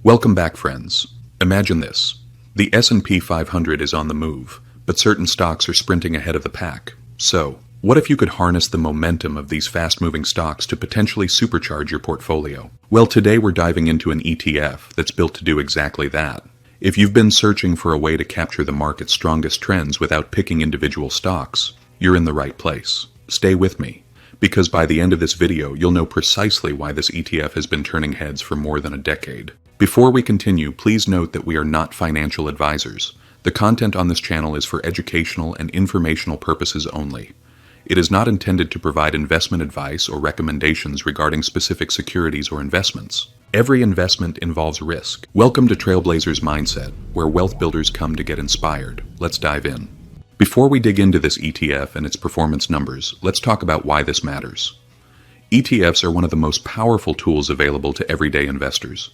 Welcome back, friends. Imagine this. The S&P 500 is on the move, but certain stocks are sprinting ahead of the pack. So, what if you could harness the momentum of these fast-moving stocks to potentially supercharge your portfolio? Well, today we're diving into an ETF that's built to do exactly that. If you've been searching for a way to capture the market's strongest trends without picking individual stocks, you're in the right place. Stay with me, because by the end of this video, you'll know precisely why this ETF has been turning heads for more than a decade. Before we continue, please note that we are not financial advisors. The content on this channel is for educational and informational purposes only. It is not intended to provide investment advice or recommendations regarding specific securities or investments. Every investment involves risk. Welcome to Trailblazers Mindset, where wealth builders come to get inspired. Let's dive in. Before we dig into this ETF and its performance numbers, let's talk about why this matters. ETFs are one of the most powerful tools available to everyday investors.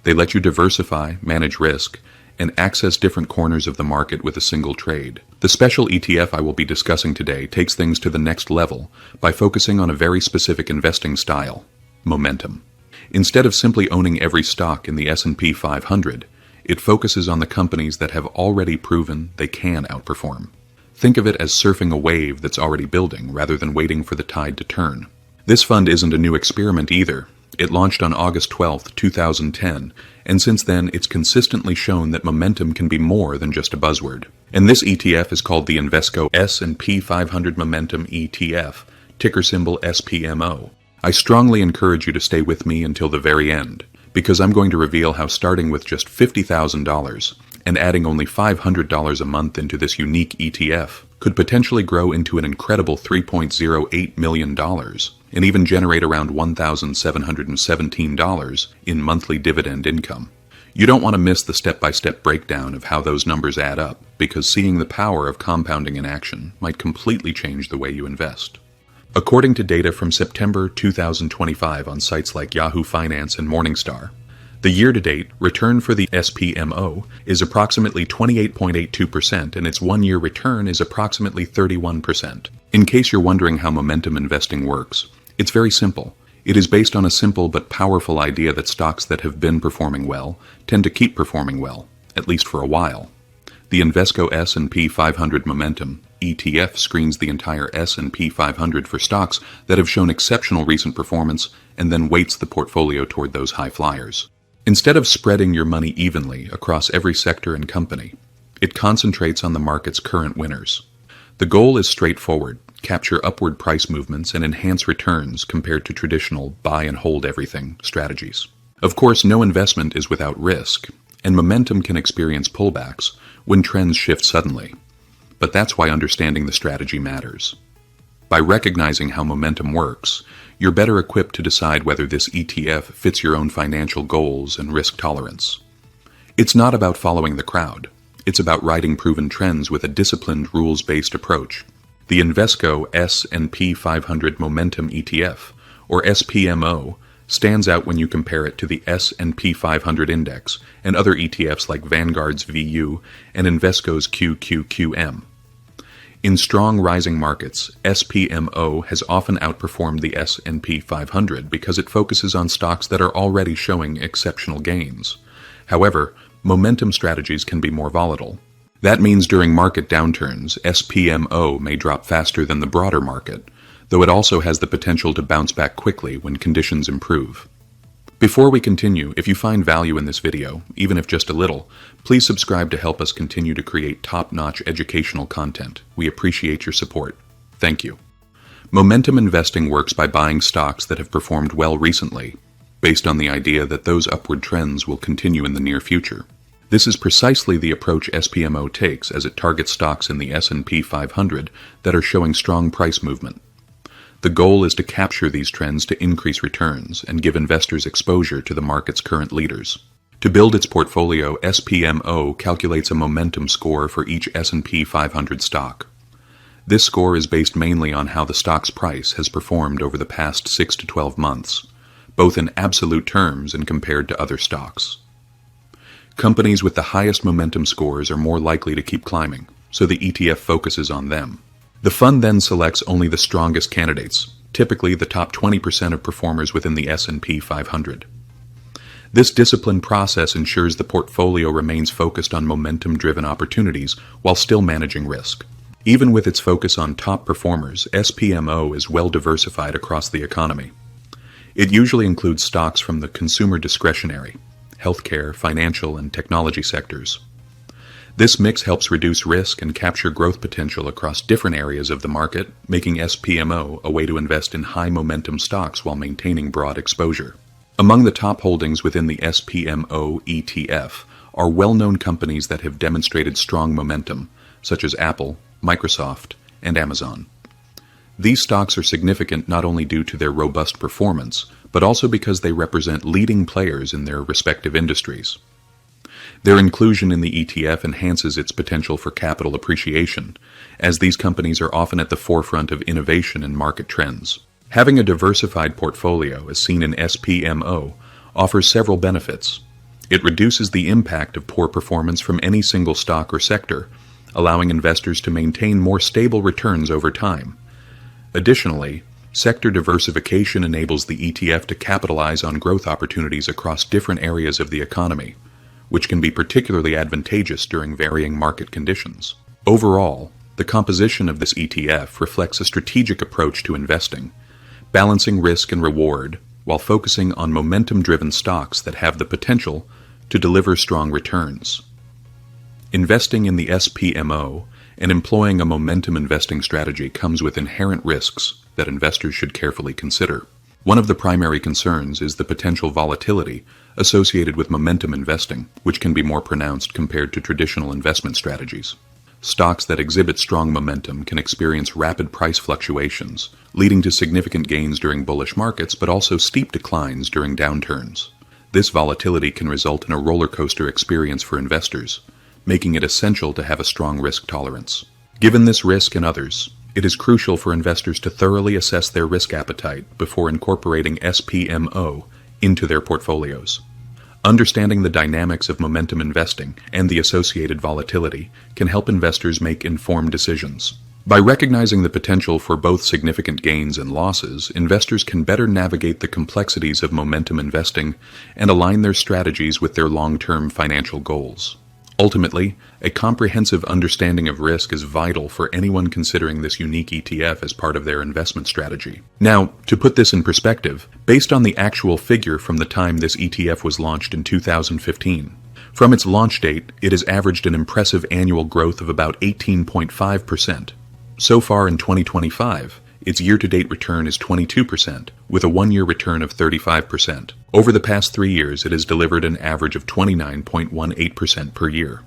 They let you diversify, manage risk, and access different corners of the market with a single trade. The special ETF I will be discussing today takes things to the next level by focusing on a very specific investing style: momentum. Instead of simply owning every stock in the S&P 500, it focuses on the companies that have already proven they can outperform. Think of it as surfing a wave that's already building rather than waiting for the tide to turn. This fund isn't a new experiment either. It launched on August 12, 2010, and since then it's consistently shown that momentum can be more than just a buzzword. And this ETF is called the Invesco S&P 500 Momentum ETF, ticker symbol SPMO. I strongly encourage you to stay with me until the very end, because I'm going to reveal how starting with just $50,000 and adding only $500 a month into this unique ETF could potentially grow into an incredible $3.08 million and even generate around $1,717 in monthly dividend income. You don't want to miss the step-by-step breakdown of how those numbers add up, because seeing the power of compounding in action might completely change the way you invest. According to data from September 2025 on sites like Yahoo Finance and Morningstar, the year-to-date return for the SPMO is approximately 28.82%, and its one-year return is approximately 31%. In case you're wondering how momentum investing works, it's very simple. It is based on a simple but powerful idea that stocks that have been performing well tend to keep performing well, at least for a while. The Invesco S&P 500 Momentum ETF screens the entire S&P 500 for stocks that have shown exceptional recent performance and then weights the portfolio toward those high flyers. Instead of spreading your money evenly across every sector and company, it concentrates on the market's current winners. The goal is straightforward: capture upward price movements and enhance returns compared to traditional buy and hold everything strategies. Of course, no investment is without risk, and momentum can experience pullbacks when trends shift suddenly. But that's why understanding the strategy matters. By recognizing how momentum works, you're better equipped to decide whether this ETF fits your own financial goals and risk tolerance. It's not about following the crowd. It's about riding proven trends with a disciplined, rules-based approach. The Invesco S&P 500 Momentum ETF, or SPMO, stands out when you compare it to the S&P 500 Index and other ETFs like Vanguard's VOO and Invesco's QQQM. In strong rising markets, SPMO has often outperformed the S&P 500 because it focuses on stocks that are already showing exceptional gains. However, momentum strategies can be more volatile. That means during market downturns, SPMO may drop faster than the broader market, though it also has the potential to bounce back quickly when conditions improve. Before we continue, if you find value in this video, even if just a little, please subscribe to help us continue to create top-notch educational content. We appreciate your support. Thank you. Momentum investing works by buying stocks that have performed well recently, based on the idea that those upward trends will continue in the near future. This is precisely the approach SPMO takes as it targets stocks in the S&P 500 that are showing strong price movement. The goal is to capture these trends to increase returns and give investors exposure to the market's current leaders. To build its portfolio, SPMO calculates a momentum score for each S&P 500 stock. This score is based mainly on how the stock's price has performed over the past 6 to 12 months, both in absolute terms and compared to other stocks. Companies with the highest momentum scores are more likely to keep climbing, so the ETF focuses on them. The fund then selects only the strongest candidates, typically the top 20% of performers within the S&P 500. This disciplined process ensures the portfolio remains focused on momentum-driven opportunities while still managing risk. Even with its focus on top performers, SPMO is well diversified across the economy. It usually includes stocks from the consumer discretionary, healthcare, financial, and technology sectors. This mix helps reduce risk and capture growth potential across different areas of the market, making SPMO a way to invest in high-momentum stocks while maintaining broad exposure. Among the top holdings within the SPMO ETF are well-known companies that have demonstrated strong momentum, such as Apple, Microsoft, and Amazon. These stocks are significant not only due to their robust performance, but also because they represent leading players in their respective industries. Their inclusion in the ETF enhances its potential for capital appreciation, as these companies are often at the forefront of innovation and market trends. Having a diversified portfolio, as seen in SPMO, offers several benefits. It reduces the impact of poor performance from any single stock or sector, allowing investors to maintain more stable returns over time. Additionally, sector diversification enables the ETF to capitalize on growth opportunities across different areas of the economy, which can be particularly advantageous during varying market conditions. Overall, the composition of this ETF reflects a strategic approach to investing, balancing risk and reward while focusing on momentum-driven stocks that have the potential to deliver strong returns. Investing in the SPMO and employing a momentum investing strategy comes with inherent risks that investors should carefully consider. One of the primary concerns is the potential volatility associated with momentum investing, which can be more pronounced compared to traditional investment strategies. Stocks that exhibit strong momentum can experience rapid price fluctuations, leading to significant gains during bullish markets but also steep declines during downturns. This volatility can result in a roller coaster experience for investors, making it essential to have a strong risk tolerance. Given this risk and others, it is crucial for investors to thoroughly assess their risk appetite before incorporating SPMO into their portfolios. Understanding the dynamics of momentum investing and the associated volatility can help investors make informed decisions. By recognizing the potential for both significant gains and losses, investors can better navigate the complexities of momentum investing and align their strategies with their long-term financial goals. Ultimately, a comprehensive understanding of risk is vital for anyone considering this unique ETF as part of their investment strategy. Now, to put this in perspective, based on the actual figure from the time this ETF was launched in 2015, from its launch date, it has averaged an impressive annual growth of about 18.5%. So far in 2025, its year-to-date return is 22%, with a one-year return of 35%. Over the past 3 years, it has delivered an average of 29.18% per year,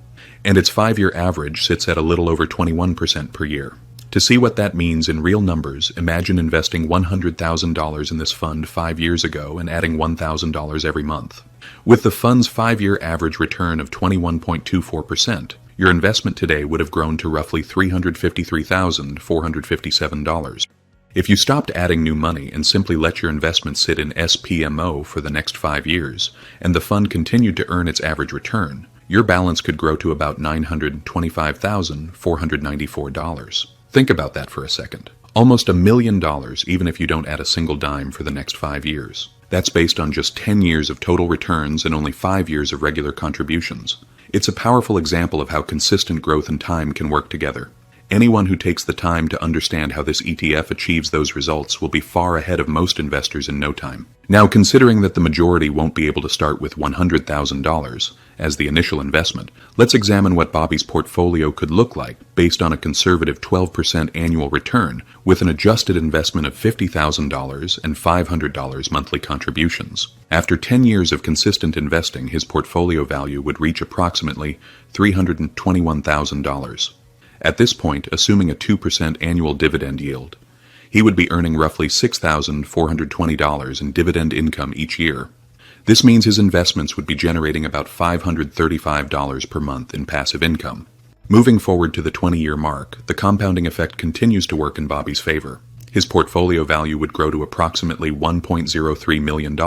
and its 5-year average sits at a little over 21% per year. To see what that means in real numbers, imagine investing $100,000 in this fund 5 years ago and adding $1,000 every month. With the fund's 5-year average return of 21.24%, your investment today would have grown to roughly $353,457. If you stopped adding new money and simply let your investment sit in SPMO for the next 5 years, and the fund continued to earn its average return, your balance could grow to about $925,494. Think about that for a second. Almost $1 million even if you don't add a single dime for the next 5 years. That's based on just 10 years of total returns and only 5 years of regular contributions. It's a powerful example of how consistent growth and time can work together. Anyone who takes the time to understand how this ETF achieves those results will be far ahead of most investors in no time. Now, considering that the majority won't be able to start with $100,000 as the initial investment, let's examine what Bobby's portfolio could look like based on a conservative 12% annual return with an adjusted investment of $50,000 and $500 monthly contributions. After 10 years of consistent investing, his portfolio value would reach approximately $321,000. At this point, assuming a 2% annual dividend yield, he would be earning roughly $6,420 in dividend income each year. This means his investments would be generating about $535 per month in passive income. Moving forward to the 20-year mark, the compounding effect continues to work in Bobby's favor. His portfolio value would grow to approximately $1.03 million,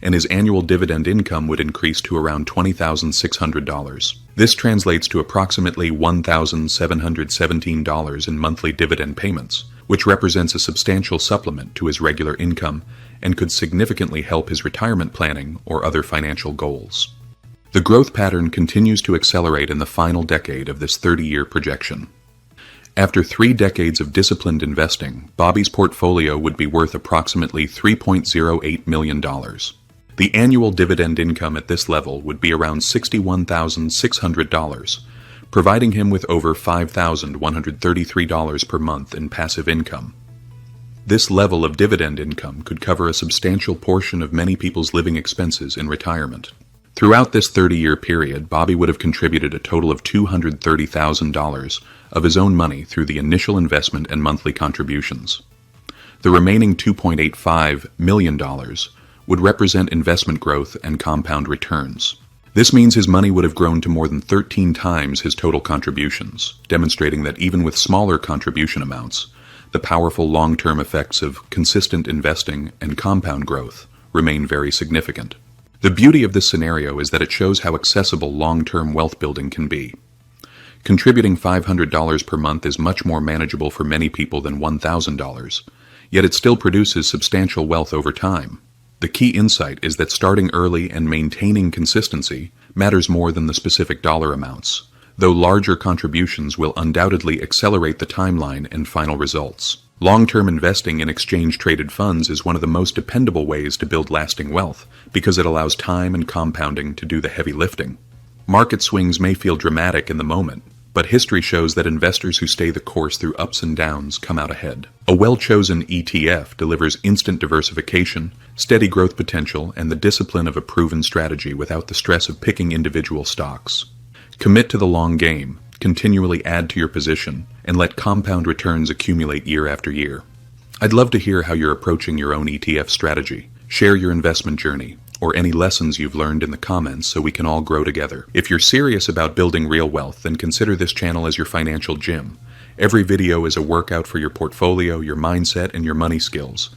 and his annual dividend income would increase to around $20,600. This translates to approximately $1,717 in monthly dividend payments, which represents a substantial supplement to his regular income and could significantly help his retirement planning or other financial goals. The growth pattern continues to accelerate in the final decade of this 30-year projection. After 3 decades of disciplined investing, Bobby's portfolio would be worth approximately $3.08 million. The annual dividend income at this level would be around $61,600, providing him with over $5,133 per month in passive income. This level of dividend income could cover a substantial portion of many people's living expenses in retirement. Throughout this 30-year period, Bobby would have contributed a total of $230,000 of his own money through the initial investment and monthly contributions. The remaining $2.85 million would represent investment growth and compound returns. This means his money would have grown to more than 13 times his total contributions, demonstrating that even with smaller contribution amounts, the powerful long-term effects of consistent investing and compound growth remain very significant. The beauty of this scenario is that it shows how accessible long-term wealth building can be. Contributing $500 per month is much more manageable for many people than $1,000, yet it still produces substantial wealth over time. The key insight is that starting early and maintaining consistency matters more than the specific dollar amounts, though larger contributions will undoubtedly accelerate the timeline and final results. Long-term investing in exchange-traded funds is one of the most dependable ways to build lasting wealth because it allows time and compounding to do the heavy lifting. Market swings may feel dramatic in the moment, but history shows that investors who stay the course through ups and downs come out ahead. A well-chosen ETF delivers instant diversification, steady growth potential, and the discipline of a proven strategy without the stress of picking individual stocks. Commit to the long game. Continually add to your position, and let compound returns accumulate year after year. I'd love to hear how you're approaching your own ETF strategy. Share your investment journey, or any lessons you've learned in the comments so we can all grow together. If you're serious about building real wealth, then consider this channel as your financial gym. Every video is a workout for your portfolio, your mindset, and your money skills.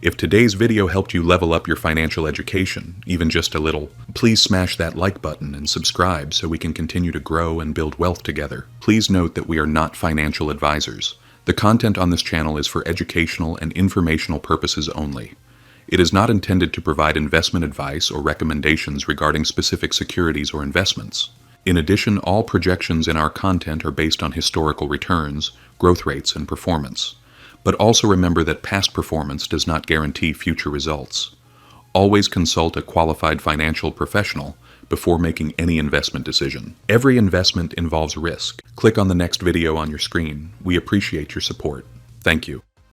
If today's video helped you level up your financial education, even just a little, please smash that like button and subscribe so we can continue to grow and build wealth together. Please note that we are not financial advisors. The content on this channel is for educational and informational purposes only. It is not intended to provide investment advice or recommendations regarding specific securities or investments. In addition, all projections in our content are based on historical returns, growth rates, and performance. But also remember that past performance does not guarantee future results. Always consult a qualified financial professional before making any investment decision. Every investment involves risk. Click on the next video on your screen. We appreciate your support. Thank you.